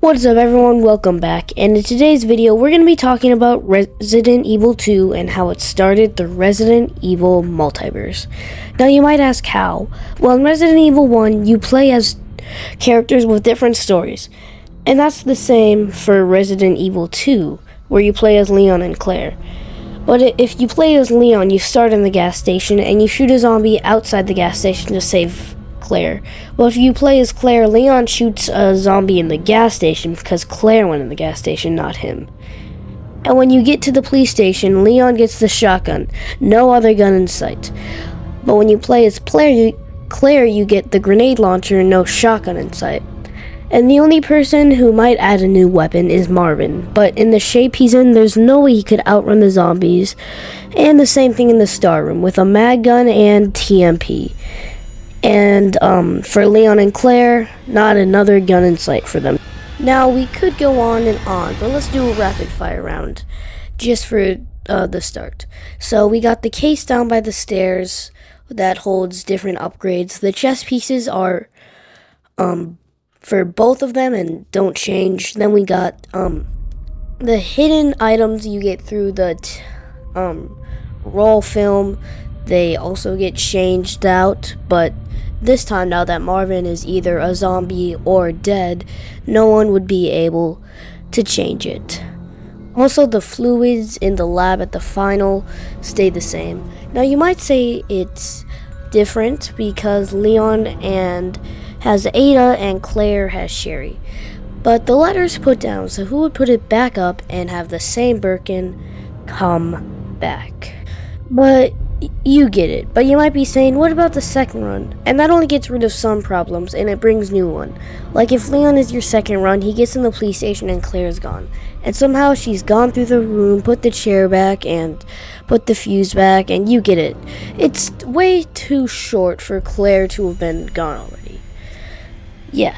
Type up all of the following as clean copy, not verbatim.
What's up everyone, welcome back, and in today's video we're going to be talking about Resident Evil 2 and how it started the Resident Evil multiverse. Now you might ask how. Well, in Resident Evil 1 you play as characters with different stories, and that's the same for Resident Evil 2 where you play as Leon and Claire. But if you play as Leon, you start in the gas station and you shoot a zombie outside the gas station to save Claire. Well, if you play as Claire, Leon shoots a zombie in the gas station because Claire went in the gas station, not him. And when you get to the police station, Leon gets the shotgun, no other gun in sight. But when you play as Claire, you get the grenade launcher, no shotgun in sight. And the only person who might add a new weapon is Marvin, but in the shape he's in, there's no way he could outrun the zombies. And the same thing in the Star Room, with a mag gun and TMP. And for Leon and Claire, not another gun in sight for them. Now, we could go on and on, but let's do a rapid fire round, just for the start. So we got the case down by the stairs that holds different upgrades. The chest pieces are for both of them and don't change. Then we got the hidden items you get through the roll film. They also get changed out, but this time, now that Marvin is either a zombie or dead, no one would be able to change it. Also, the fluids in the lab at the final stay the same. Now, you might say it's different because Leon has Ada and Claire has Sherry. But the letter's put down, so who would put it back up and have the same Birkin come back? But you get it. But you might be saying, what about the second run? And that only gets rid of some problems, and it brings new one. Like if Leon is your second run, he gets in the police station and Claire's gone. And somehow she's gone through the room, put the chair back, and put the fuse back, and you get it. It's way too short for Claire to have been gone already. Yeah.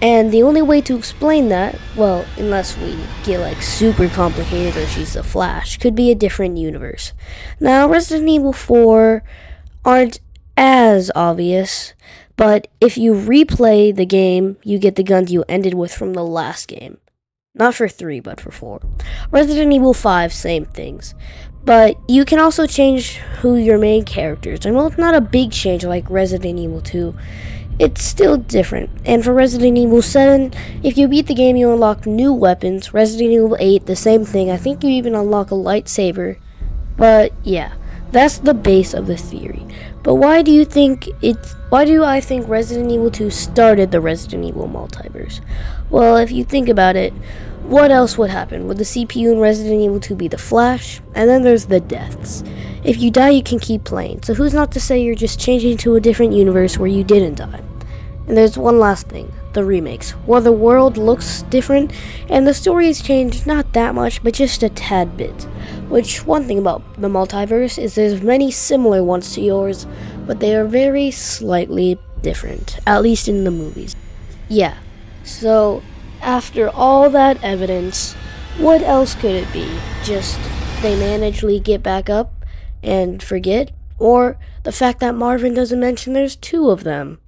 And the only way to explain that, well, unless we get like super complicated or she's the Flash, could be a different universe. Now, Resident Evil 4 aren't as obvious, but if you replay the game, you get the guns you ended with from the last game. Not for 3, but for 4. Resident Evil 5, same things. But you can also change who your main characters are. Well, it's not a big change like Resident Evil 2. It's still different. And for Resident Evil 7, if you beat the game, you unlock new weapons. Resident Evil 8, the same thing. I think you even unlock a lightsaber. But yeah, that's the base of the theory. But why do I think Resident Evil 2 started the Resident Evil multiverse? Well, if you think about it, what else would happen? Would the CPU in Resident Evil 2 be the Flash? And then there's the deaths. If you die, you can keep playing. So who's not to say you're just changing to a different universe where you didn't die? And there's one last thing, the remakes, where the world looks different and the story has changed not that much, but just a tad bit. Which, one thing about the multiverse is there's many similar ones to yours, but they are very slightly different, at least in the movies. Yeah, so after all that evidence, what else could it be? Just they managed get back up and forget? Or the fact that Marvin doesn't mention there's 2 of them?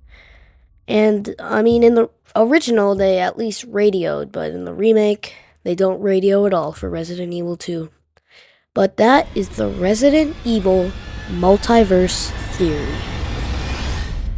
And, I mean, in the original, they at least radioed, but in the remake, they don't radio at all for Resident Evil 2. But that is the Resident Evil multiverse theory.